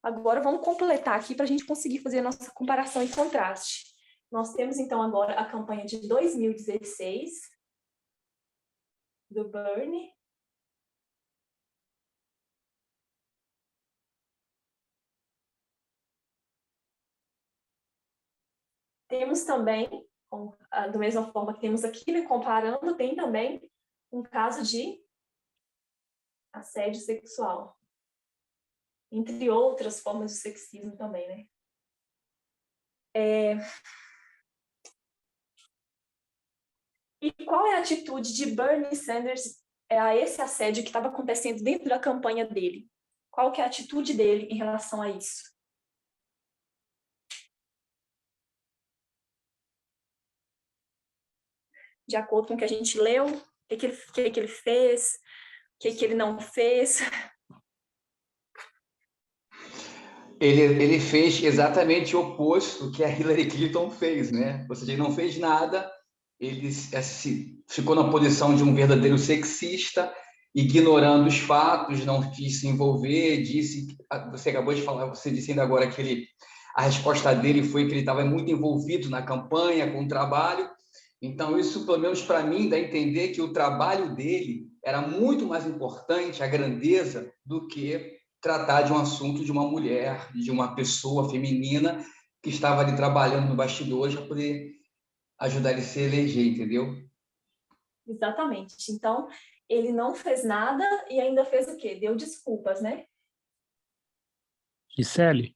Speaker 1: Agora, vamos completar aqui para a gente conseguir fazer a nossa comparação e contraste. Nós temos, então, agora a campanha de 2016 do Bernie. Temos também, da mesma forma que temos aqui, né, comparando, tem também um caso de assédio sexual. Entre outras formas de sexismo também, né? E qual é a atitude de Bernie Sanders a esse assédio que estava acontecendo dentro da campanha dele? Qual que é a atitude dele em relação a isso? de acordo com o que a gente leu, o que ele fez, o que ele não fez.
Speaker 4: Ele fez exatamente o oposto que a Hillary Clinton fez, né? Ou seja, ele não fez nada, ele ficou na posição de um verdadeiro sexista, ignorando os fatos, não quis se envolver, você acabou de falar, você disse ainda agora que a resposta dele foi que ele estava muito envolvido na campanha, com o trabalho. Então, isso, pelo menos para mim, dá a entender que o trabalho dele era muito mais importante, a grandeza, do que tratar de um assunto de uma mulher, de uma pessoa feminina que estava ali trabalhando no bastidor para poder ajudar ele a se eleger, entendeu?
Speaker 1: Exatamente. Então, ele não fez nada e ainda fez o quê? Deu desculpas, né?
Speaker 8: Gisele,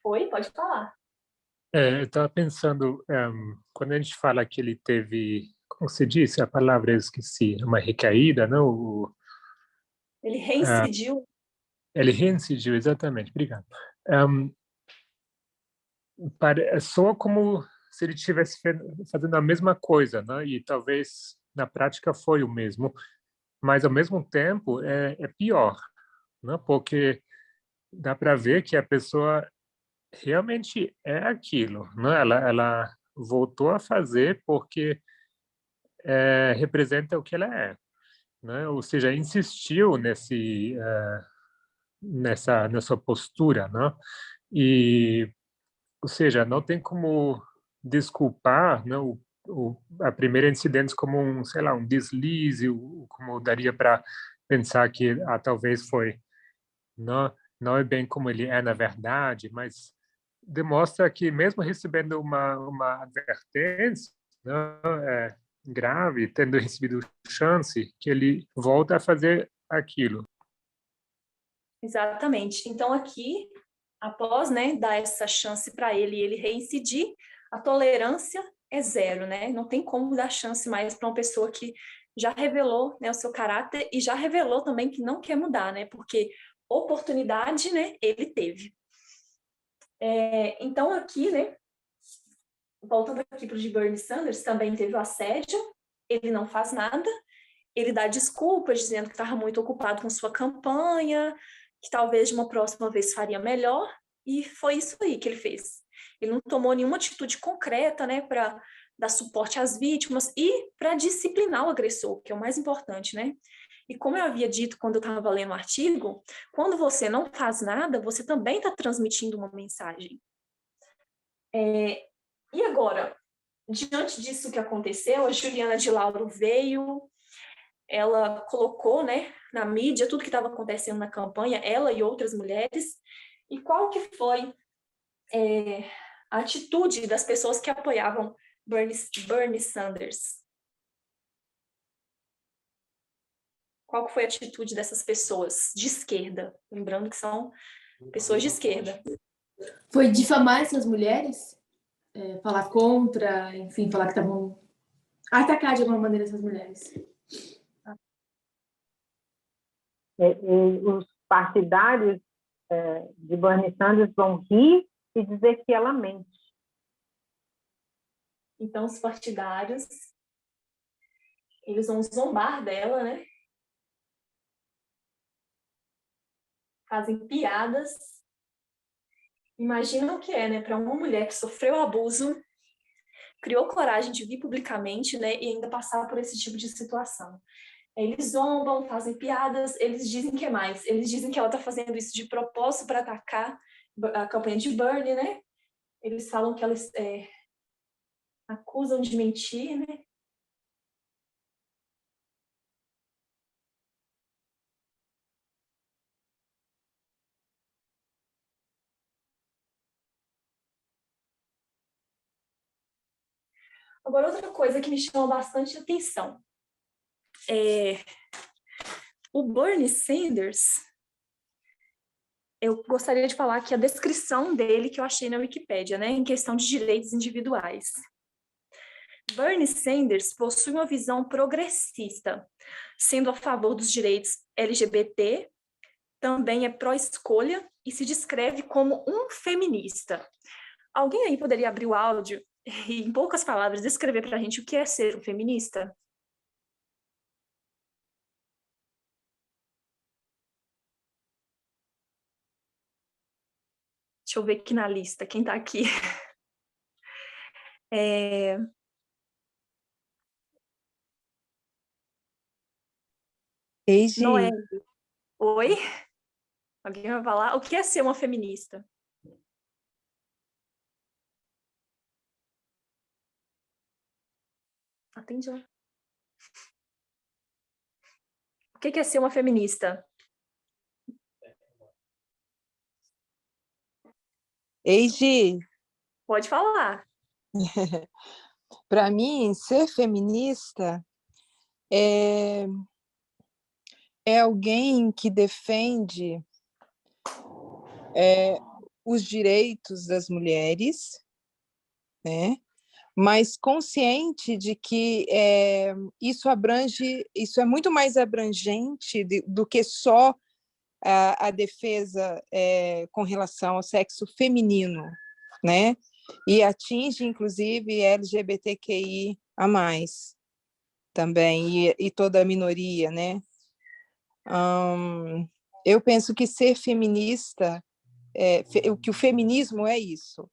Speaker 1: Oi, pode falar.
Speaker 8: eu estava pensando, quando a gente fala que ele teve, como você disse, a palavra eu esqueci, uma recaída, não?
Speaker 1: Ele reincidiu.
Speaker 8: Ele reincidiu, exatamente, obrigado. Soa como se ele estivesse fazendo a mesma coisa, né? E talvez na prática foi o mesmo, mas ao mesmo tempo é pior, né? Porque dá para ver que a pessoa realmente é aquilo, né? Ela voltou a fazer porque representa o que ela é, né? Ou seja, insistiu nessa postura, né? E, ou seja, não tem como desculpar, né, a primeira incidente como sei lá, um deslize, como daria para pensar que talvez foi, não é bem como ele é na verdade, mas demonstra que mesmo recebendo uma advertência, né, grave, tendo recebido chance, que ele volta a fazer aquilo.
Speaker 1: Exatamente. Então, aqui, após, né, dar essa chance para ele e ele reincidir, a tolerância é zero, né? Não tem como dar chance mais para uma pessoa que já revelou, né, o seu caráter e já revelou também que não quer mudar, né? Porque oportunidade, né, ele teve. Então, aqui, né, voltando aqui para o de Bernie Sanders, também teve o assédio, ele não faz nada, ele dá desculpas, dizendo que estava muito ocupado com sua campanha, que talvez de uma próxima vez faria melhor, e foi isso aí que ele fez. Ele não tomou nenhuma atitude concreta, né, para dar suporte às vítimas e para disciplinar o agressor, que é o mais importante, né? E como eu havia dito quando eu estava lendo o artigo, quando você não faz nada, você também está transmitindo uma mensagem. E agora, diante disso que aconteceu, a Juliana de Lauro veio, ela colocou, né, na mídia tudo que estava acontecendo na campanha, ela e outras mulheres, e qual que foi a atitude das pessoas que apoiavam Bernie Sanders? Qual que foi a atitude dessas pessoas de esquerda? Lembrando que são pessoas de esquerda.
Speaker 5: Foi difamar essas mulheres? Falar contra, enfim, falar que estavam... Atacar de alguma maneira essas mulheres.
Speaker 2: Os partidários de Bernie Sanders vão rir e dizer que ela mente.
Speaker 1: Então, os partidários, eles vão zombar dela, né? Fazem piadas. Imagina o que é, né? Para uma mulher que sofreu abuso, criou coragem de vir publicamente, né? E ainda passar por esse tipo de situação. Eles zombam, fazem piadas, eles dizem que é mais. Eles dizem que ela está fazendo isso de propósito para atacar a campanha de Bernie, né? Eles falam que elas acusam de mentir, né? Agora, outra coisa que me chamou bastante atenção. O Bernie Sanders, eu gostaria de falar aqui a descrição dele que eu achei na Wikipédia, né, em questão de direitos individuais. Bernie Sanders possui uma visão progressista, sendo a favor dos direitos LGBT, também é pró-escolha e se descreve como um feminista. Alguém aí poderia abrir o áudio e, em poucas palavras, descrever para a gente o que é ser um feminista? Deixa eu ver aqui na lista, quem está aqui. É... Noé.
Speaker 6: Eiji,
Speaker 1: Oi? Alguém vai falar? O que é ser uma feminista? Atende lá. O que é ser uma feminista?
Speaker 6: Eiji,
Speaker 1: Pode falar.
Speaker 6: para mim, ser feminista é, é alguém que defende os direitos das mulheres, né? Mas consciente de que isso é muito mais abrangente do que só a defesa com relação ao sexo feminino, né? E atinge, inclusive, LGBTQI a mais também, e toda a minoria, né? Eu penso que ser feminista, que o feminismo é isso.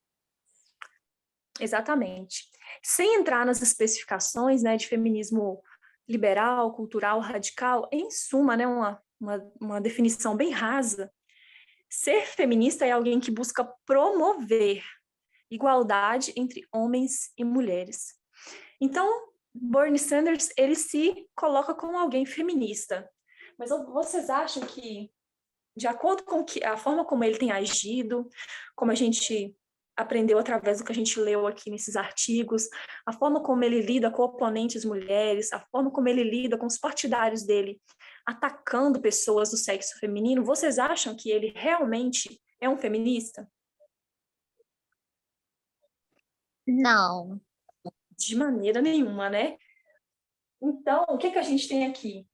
Speaker 1: Exatamente. Sem entrar nas especificações, né, de feminismo liberal, cultural, radical, em suma, né, uma definição bem rasa, ser feminista é alguém que busca promover igualdade entre homens e mulheres. Então, Bernie Sanders, ele se coloca como alguém feminista. Mas vocês acham que, de acordo com a forma como ele tem agido, como a gente aprendeu através do que a gente leu aqui nesses artigos, a forma como ele lida com oponentes mulheres, a forma como ele lida com os partidários dele, atacando pessoas do sexo feminino, vocês acham que ele realmente é um feminista?
Speaker 7: Não.
Speaker 1: De maneira nenhuma, né? Então, o que a gente tem aqui?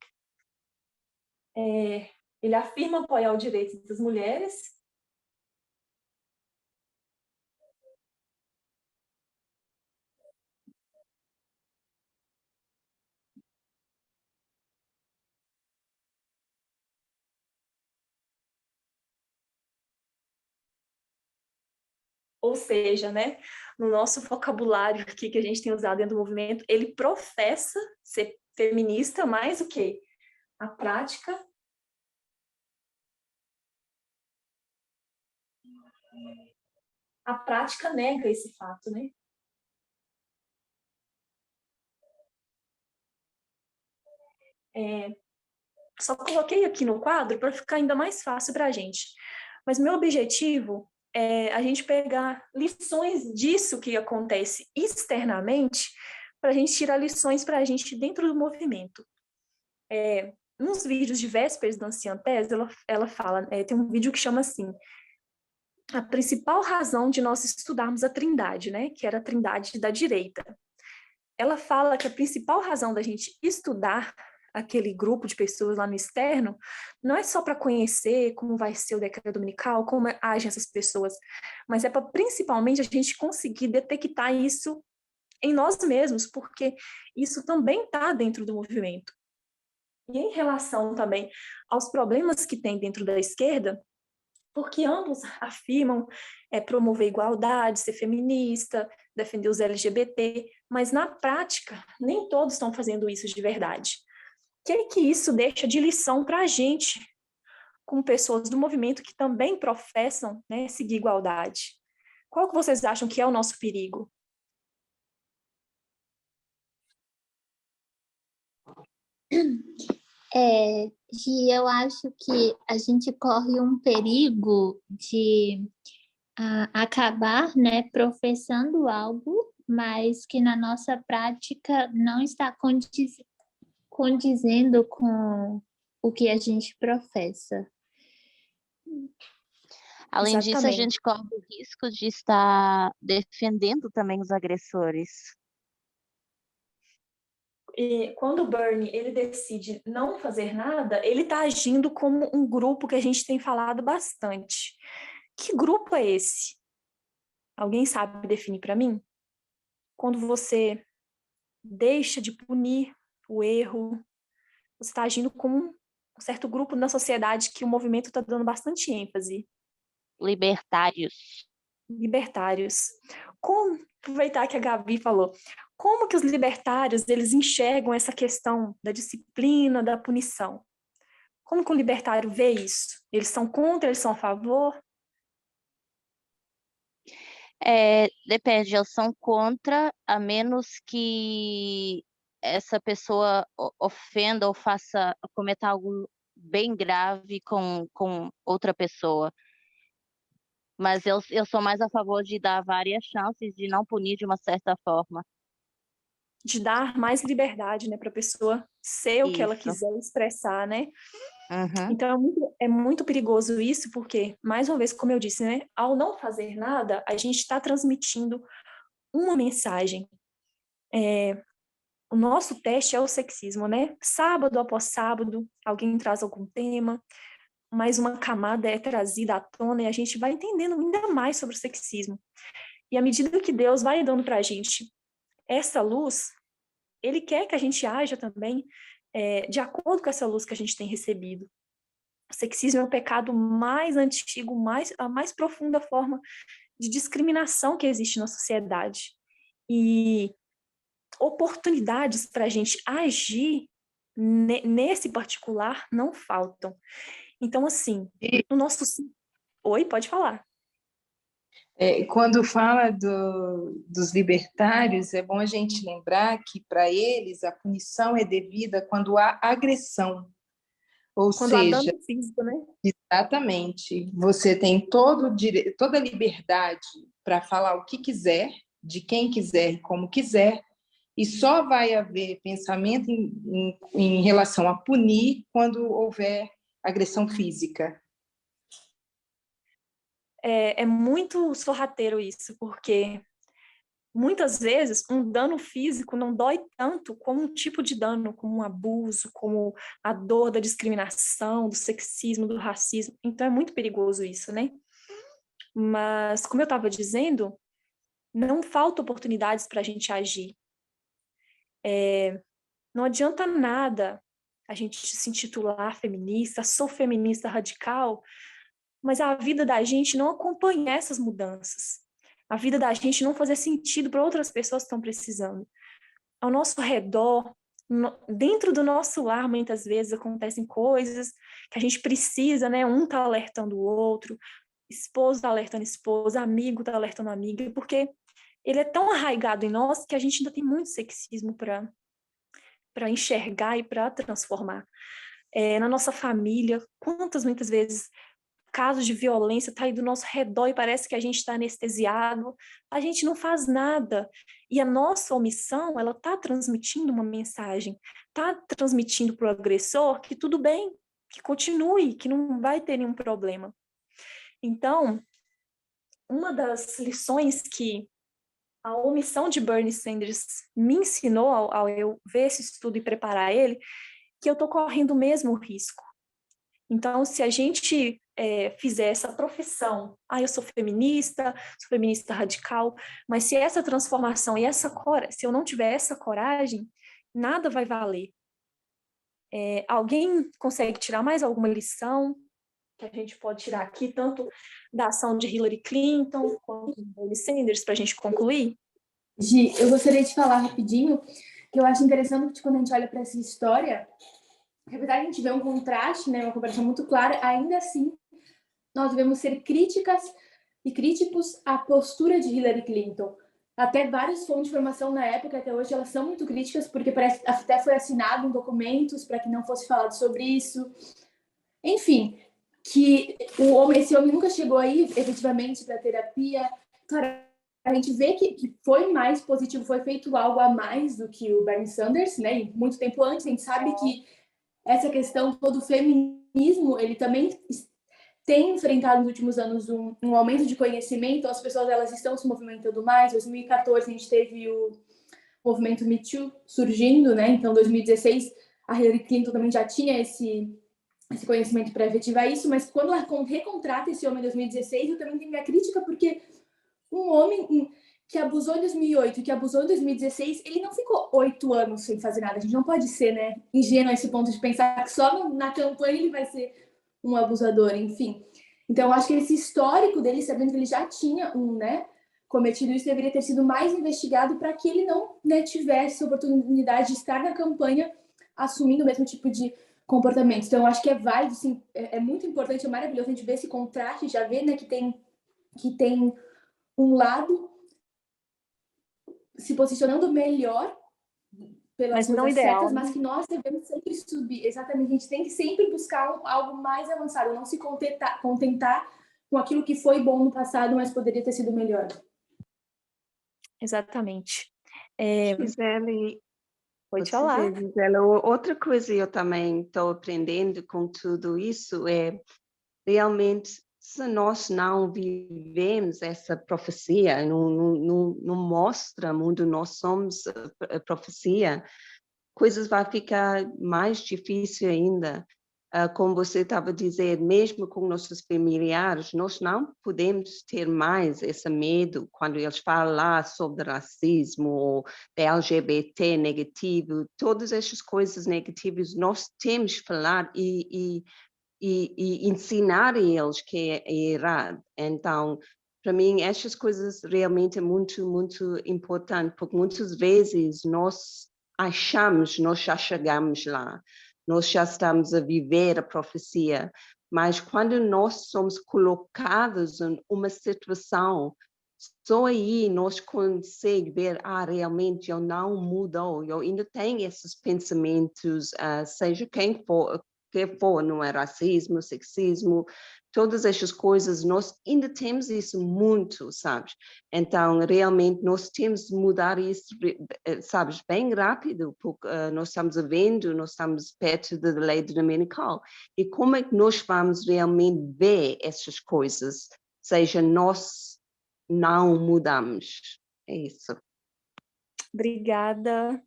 Speaker 1: Ele afirma apoiar o direito das mulheres. Ou seja, né, no nosso vocabulário aqui que a gente tem usado dentro do movimento, ele professa ser feminista, mas o quê? A prática nega esse fato, né? Só coloquei aqui no quadro para ficar ainda mais fácil para a gente. Mas meu objetivo é a gente pegar lições disso que acontece externamente para a gente tirar lições para a gente dentro do movimento. Nos vídeos de Vésperas da Anciã Thés, ela fala, tem um vídeo que chama assim, a principal razão de nós estudarmos a Trindade, né, que era a Trindade da direita. Ela fala que a principal razão da gente estudar aquele grupo de pessoas lá no externo não é só para conhecer como vai ser o decreto dominical, como agem essas pessoas, mas é para principalmente a gente conseguir detectar isso em nós mesmos, porque isso também está dentro do movimento. E em relação também aos problemas que tem dentro da esquerda, porque ambos afirmam promover igualdade, ser feminista, defender os LGBT, mas na prática nem todos estão fazendo isso de verdade. O que isso deixa de lição para a gente, com pessoas do movimento que também professam, né, seguir igualdade? Qual que vocês acham que é o nosso perigo?
Speaker 9: Gi, eu acho que a gente corre um perigo de acabar, né, professando algo, mas que na nossa prática não está condizendo com o que a gente professa.
Speaker 7: Além disso, a
Speaker 1: Exatamente.
Speaker 7: gente corre o risco de estar defendendo também os agressores.
Speaker 1: E quando o Bernie ele decide não fazer nada, ele está agindo como um grupo que a gente tem falado bastante. Que grupo é esse? Alguém sabe definir para mim? quando você deixa de punir o erro, você está agindo com um certo grupo na sociedade que o movimento está dando bastante ênfase.
Speaker 7: Libertários.
Speaker 1: Libertários. Como, aproveitar que a Gabi falou, como que os libertários eles enxergam essa questão da disciplina, da punição? Como que o libertário vê isso? Eles são contra, eles são a favor?
Speaker 7: Depende, eles são contra, a menos que essa pessoa ofenda ou cometa algo bem grave com outra pessoa. Mas eu sou mais a favor de dar várias chances, de não punir de uma certa forma.
Speaker 1: De dar mais liberdade, né, para a pessoa ser o que ela
Speaker 7: Isso.
Speaker 1: quiser expressar, né?
Speaker 7: Uhum.
Speaker 1: Então é muito perigoso isso, porque, mais uma vez, como eu disse, né, ao não fazer nada, a gente está transmitindo uma mensagem. O nosso teste é o sexismo, né? Sábado após sábado, alguém traz algum tema, mais uma camada é trazida à tona e a gente vai entendendo ainda mais sobre o sexismo. E à medida que Deus vai dando para a gente essa luz, Ele quer que a gente haja também de acordo com essa luz que a gente tem recebido. O sexismo é o pecado mais antigo, a mais profunda forma de discriminação que existe na sociedade. E oportunidades para a gente agir nesse particular não faltam. Então, assim, no nosso... Oi, pode falar.
Speaker 6: Quando fala dos libertários, é bom a gente lembrar que, para eles, a punição é devida quando há agressão. Ou
Speaker 1: Quando há
Speaker 6: seja,
Speaker 1: dano físico, né?
Speaker 6: exatamente, você tem toda a liberdade para falar o que quiser, de quem quiser e como quiser, e só vai haver pensamento em relação a punir quando houver agressão física.
Speaker 1: É muito sorrateiro isso, porque muitas vezes um dano físico não dói tanto como um tipo de dano, como um abuso, como a dor da discriminação, do sexismo, do racismo. Então é muito perigoso isso, né? Mas, como eu estava dizendo, não falta oportunidades para a gente agir. Não adianta nada a gente se intitular feminista, sou feminista radical, mas a vida da gente não acompanha essas mudanças. A vida da gente não fazer sentido para outras pessoas que estão precisando. Ao nosso redor, dentro do nosso lar, muitas vezes acontecem coisas que a gente precisa, né? Um tá alertando o outro, esposo tá alertando esposa, amigo tá alertando amiga, porque ele é tão arraigado em nós que a gente ainda tem muito sexismo para enxergar e para transformar. Na nossa família, muitas vezes casos de violência tá aí do nosso redor e parece que a gente está anestesiado, a gente não faz nada. E a nossa omissão, ela está transmitindo uma mensagem, está transmitindo para o agressor que tudo bem, que continue, que não vai ter nenhum problema. Então, uma das lições que a omissão de Bernie Sanders me ensinou ao eu ver esse estudo e preparar ele, que eu estou correndo o mesmo risco. Então, se a gente fizer essa profissão, eu sou feminista radical, mas se essa transformação e se eu não tiver essa coragem, nada vai valer. Alguém consegue tirar mais alguma lição que a gente pode tirar aqui, tanto da ação de Hillary Clinton quanto de Bernie Sanders, para a gente concluir?
Speaker 5: Gi, eu gostaria de falar rapidinho que eu acho interessante que quando a gente olha para essa história, apesar de a gente ver um contraste, né, uma comparação muito clara, ainda assim nós devemos ser críticas e críticos à postura de Hillary Clinton. Até várias fontes de informação na época, até hoje, elas são muito críticas, porque parece até foi assinado em documentos para que não fosse falado sobre isso. Enfim, que esse homem nunca chegou aí efetivamente para terapia. Claro, a gente vê que foi mais positivo, foi feito algo a mais do que o Bernie Sanders, né? E muito tempo antes, a gente sabe que essa questão todo o feminismo, ele também tem enfrentado nos últimos anos um aumento de conhecimento, as pessoas elas estão se movimentando mais. Em 2014 a gente teve o movimento Me Too surgindo, né? Então, em 2016 a Hillary Clinton também já tinha esse conhecimento para efetivar isso, mas quando ela recontrata esse homem em 2016, eu também tenho minha crítica, porque um homem que abusou em 2008 e que abusou em 2016, ele não ficou 8 anos sem fazer nada. A gente não pode ser, né, ingênuo a esse ponto de pensar que só na campanha ele vai ser um abusador, enfim. Então, eu acho que esse histórico dele, sabendo que ele já tinha cometido isso, deveria ter sido mais investigado para que ele não, né, tivesse a oportunidade de estar na campanha assumindo o mesmo tipo de comportamento. Então, eu acho que é válido, sim, é muito importante, é maravilhoso a gente ver esse contraste, já ver, né, que tem um lado se posicionando melhor pelas
Speaker 1: Mas não
Speaker 5: coisas
Speaker 1: ideal,
Speaker 5: certas,
Speaker 1: né?
Speaker 5: mas que nós devemos sempre subir. Exatamente, a gente tem que sempre buscar algo mais avançado, não se contentar com aquilo que foi bom no passado, mas poderia ter sido melhor.
Speaker 1: Exatamente.
Speaker 10: Gisele,
Speaker 1: Pode falar.
Speaker 10: Gisele, outra coisa que eu também estou aprendendo com tudo isso é realmente se nós não vivemos essa profecia, não mostra onde nós somos a profecia, coisas vão ficar mais difícil ainda. Como você estava a dizer, mesmo com nossos familiares, nós não podemos ter mais esse medo quando eles falam lá sobre racismo ou LGBT negativo, todas essas coisas negativas, nós temos que falar e ensinar a eles que é errado. Então, para mim, essas coisas realmente é muito, muito importante, porque muitas vezes nós já chegamos lá, nós já estamos a viver a profecia, mas quando nós somos colocados em uma situação, só aí nós conseguimos ver, realmente eu não mudou, eu ainda tenho esses pensamentos, seja quem for, não é racismo, sexismo, todas essas coisas, nós ainda temos isso muito, sabes? Então, realmente, nós temos de mudar isso, sabes, bem rápido, porque nós estamos vendo, nós estamos perto da lei dominical. E como é que nós vamos realmente ver essas coisas, seja nós não mudamos? É isso.
Speaker 1: Obrigada.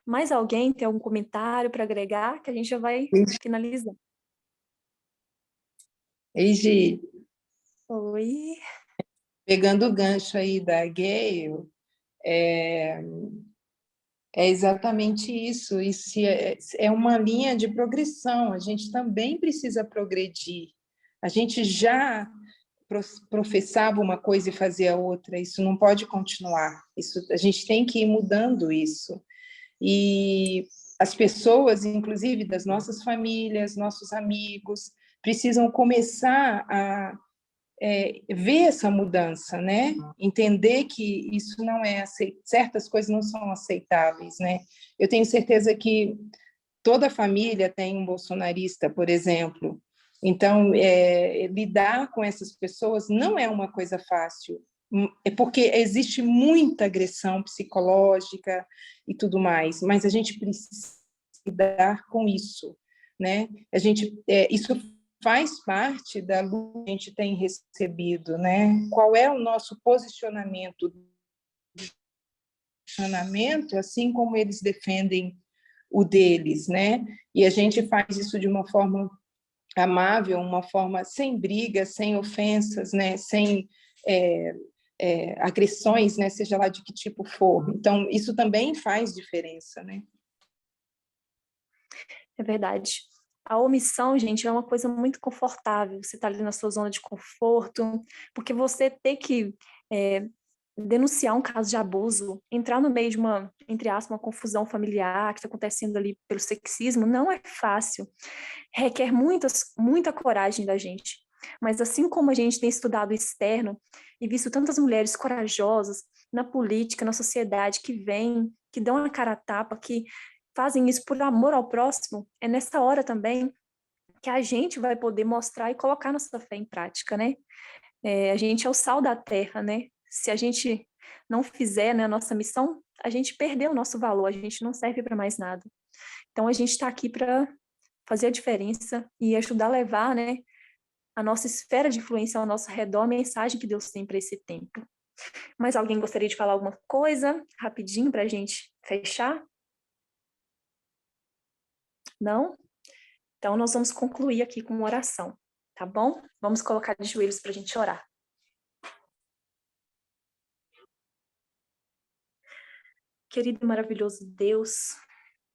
Speaker 1: Mais alguém tem algum comentário para agregar? Que a gente já vai finalizar.
Speaker 6: Ei, Gi,
Speaker 1: Oi.
Speaker 6: pegando o gancho aí da Gale, é exatamente isso. Isso é uma linha de progressão. A gente também precisa progredir. A gente já professava uma coisa e fazia outra. Isso não pode continuar. Isso, a gente tem que ir mudando isso. E as pessoas, inclusive das nossas famílias, nossos amigos, precisam começar a ver essa mudança, né? Entender que isso não é certas coisas não são aceitáveis, né? Eu tenho certeza que toda família tem um bolsonarista, por exemplo. Então, lidar com essas pessoas não é uma coisa fácil. É porque existe muita agressão psicológica e tudo mais, mas a gente precisa lidar com isso, né? Isso faz parte da luta que a gente tem recebido, né? Qual é o nosso posicionamento, assim como eles defendem o deles, né? E a gente faz isso de uma forma amável, uma forma sem brigas, sem ofensas, né? Sem agressões, né? Seja lá de que tipo for. Então, isso também faz diferença, né?
Speaker 1: É verdade. A omissão, gente, é uma coisa muito confortável. Você está ali na sua zona de conforto, porque você ter que denunciar um caso de abuso, entrar no meio de uma, entre aspas, uma confusão familiar que está acontecendo ali pelo sexismo, não é fácil. Requer muita coragem da gente. Mas assim como a gente tem estudado o externo e visto tantas mulheres corajosas na política, na sociedade, que vêm, que dão a cara a tapa, que fazem isso por amor ao próximo, é nessa hora também que a gente vai poder mostrar e colocar nossa fé em prática, né? A gente é o sal da terra, né? Se a gente não fizer, né, a nossa missão, a gente perdeu o nosso valor, a gente não serve para mais nada. Então, a gente está aqui para fazer a diferença e ajudar a levar, né, a nossa esfera de influência ao nosso redor, a mensagem que Deus tem para esse tempo. Mas alguém gostaria de falar alguma coisa, rapidinho, para a gente fechar? Não? Então, nós vamos concluir aqui com uma oração, tá bom? Vamos colocar de joelhos para a gente orar. Querido e maravilhoso Deus,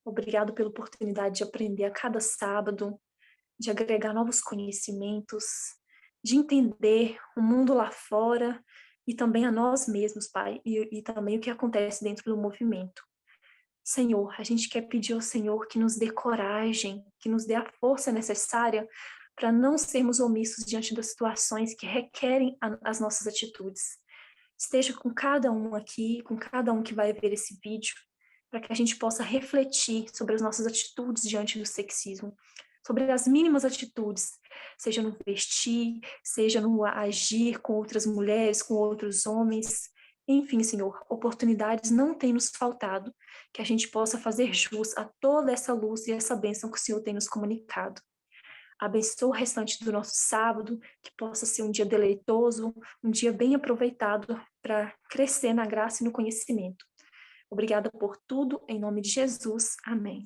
Speaker 1: obrigado pela oportunidade de aprender a cada sábado, de agregar novos conhecimentos, de entender o mundo lá fora e também a nós mesmos, Pai, e também o que acontece dentro do movimento. Senhor, a gente quer pedir ao Senhor que nos dê coragem, que nos dê a força necessária para não sermos omissos diante das situações que requerem as nossas atitudes. Esteja com cada um aqui, com cada um que vai ver esse vídeo, para que a gente possa refletir sobre as nossas atitudes diante do sexismo, sobre as mínimas atitudes, seja no vestir, seja no agir com outras mulheres, com outros homens. Enfim, Senhor, oportunidades não têm nos faltado, que a gente possa fazer jus a toda essa luz e essa bênção que o Senhor tem nos comunicado. Abençoa o restante do nosso sábado, que possa ser um dia deleitoso, um dia bem aproveitado para crescer na graça e no conhecimento. Obrigada por tudo, em nome de Jesus. Amém.